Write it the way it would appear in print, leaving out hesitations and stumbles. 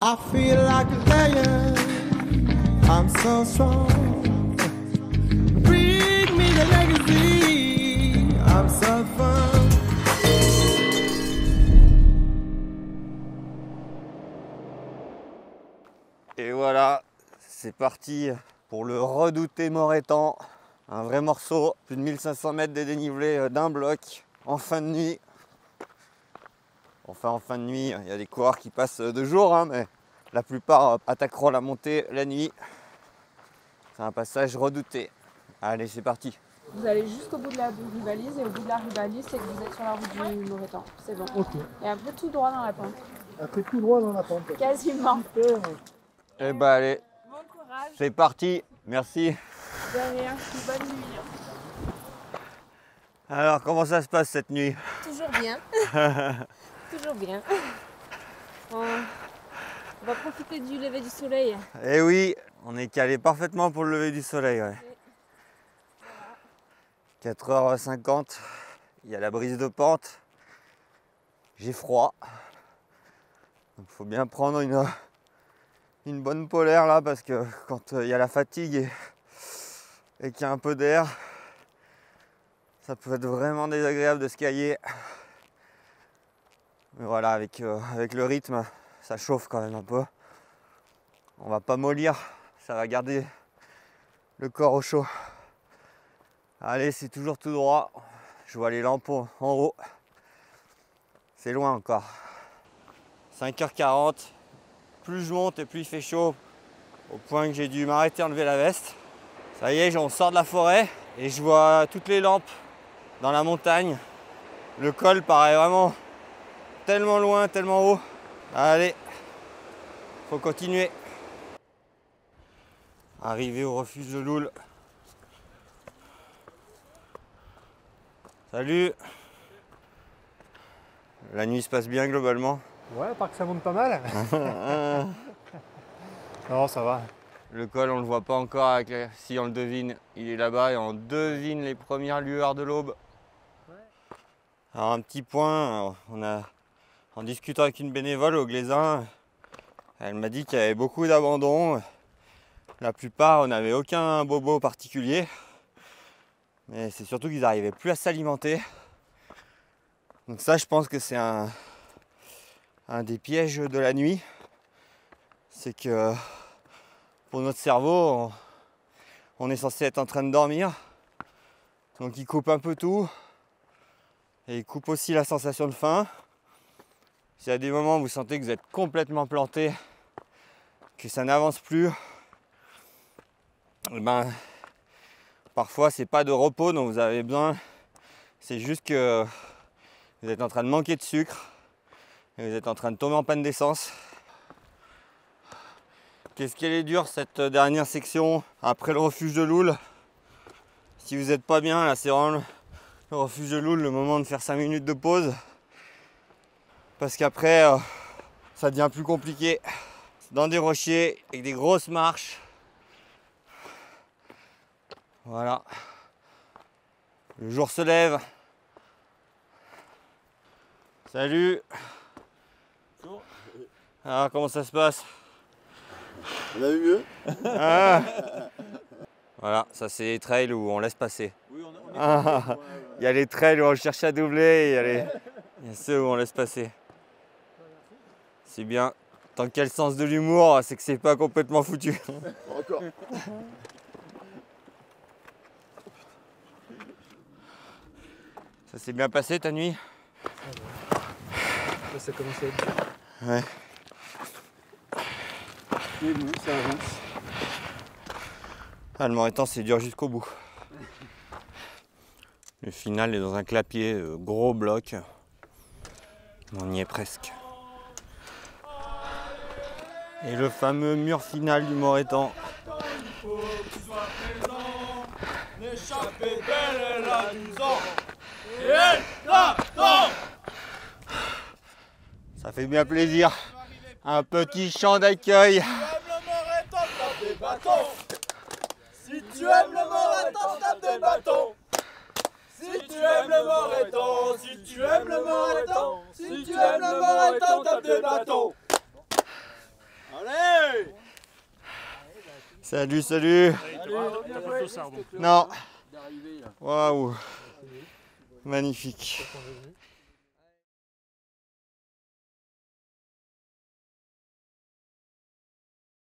I feel like a lion, I'm so strong. Bring me the legacy, I'm so fun. Et voilà, c'est parti pour le redouté Morétan. Un vrai morceau, plus de 1500 mètres de dénivelé d'un bloc en fin de nuit. Enfin, en fin de nuit, il y a des coureurs qui passent de jour, hein, mais la plupart attaqueront la montée la nuit. C'est un passage redouté. Allez, c'est parti. Vous allez jusqu'au bout de la Rivalise et au bout de la Rivalise, c'est que vous êtes sur la route du Morétan. C'est bon. Ok. Et un peu tout droit dans la pente. Un peu tout droit dans la pente. Quasiment. Super. Eh ben allez, Bon courage. c'est parti. Merci. De rien. Bonne nuit. Alors, comment ça se passe cette nuit? Toujours bien. Toujours bien. On va profiter du lever du soleil. Eh oui, on est calé parfaitement pour le lever du soleil. Ouais. 4h50, il y a la brise de pente. J'ai froid. Il faut bien prendre une bonne polaire là parce que quand il y a la fatigue et qu'il y a un peu d'air, ça peut être vraiment désagréable de skier. Mais voilà, avec le rythme, ça chauffe quand même un peu. On va pas mollir, ça va garder le corps au chaud. Allez, c'est toujours tout droit. Je vois les lampes en haut. C'est loin encore. 5h40. Plus je monte et plus il fait chaud. Au point que j'ai dû m'arrêter enlever la veste. Ça y est, on sort de la forêt et je vois toutes les lampes dans la montagne. Le col paraît vraiment tellement loin, tellement haut. Allez, faut continuer. Arrivé au refuge de Loul. Salut. La nuit se passe bien globalement. Ouais, à part que ça monte pas mal. Non, ça va. Le col, on le voit pas encore, si on le devine, il est là-bas et on devine les premières lueurs de l'aube. Alors un petit point, en discutant avec une bénévole au Glaisin, elle m'a dit qu'il y avait beaucoup d'abandons. La plupart n'avaient aucun bobo particulier. Mais c'est surtout qu'ils n'arrivaient plus à s'alimenter. Donc ça, je pense que c'est un des pièges de la nuit. C'est que pour notre cerveau, on est censé être en train de dormir. Donc il coupe un peu tout. Et il coupe aussi la sensation de faim. S'il y a des moments où vous sentez que vous êtes complètement planté, que ça n'avance plus, eh ben, parfois c'est pas de repos dont vous avez besoin. C'est juste que vous êtes en train de manquer de sucre et vous êtes en train de tomber en panne d'essence. Qu'est-ce qu'elle est dure cette dernière section après le refuge de Loul. Si vous n'êtes pas bien, là c'est vraiment le refuge de Loul, le moment de faire 5 minutes de pause. Parce qu'après, ça devient plus compliqué. Dans des rochers, avec des grosses marches. Voilà. Le jour se lève. Salut. Alors, comment ça se passe? On a vu mieux. Ah. Voilà, ça c'est les trails où on laisse passer. Oui, on Ah. Il y a les trails où on cherche à doubler et il y a ceux où on laisse passer. C'est bien. Tant qu'il y a le sens de l'humour, c'est que c'est pas complètement foutu. Encore. Ça s'est bien passé ta nuit? Là, ça commence à être dur. Ouais. Mais bon, ça avance. Ah, le Morétan, c'est dur jusqu'au bout. Le final est dans un clapier, gros bloc. On y est presque. Et le fameux mur final du Morétan. Ça fait bien plaisir. Un petit chant d'accueil. Si tu aimes le Morétan, tape des bâtons. Si tu aimes le Morétan, si tu aimes le Morétan, si tu aimes le Morétan, tape des bâtons. Salut, salut. T'as pas tout ça, bon. Non. D'arriver là. Waouh. Magnifique. On est venu.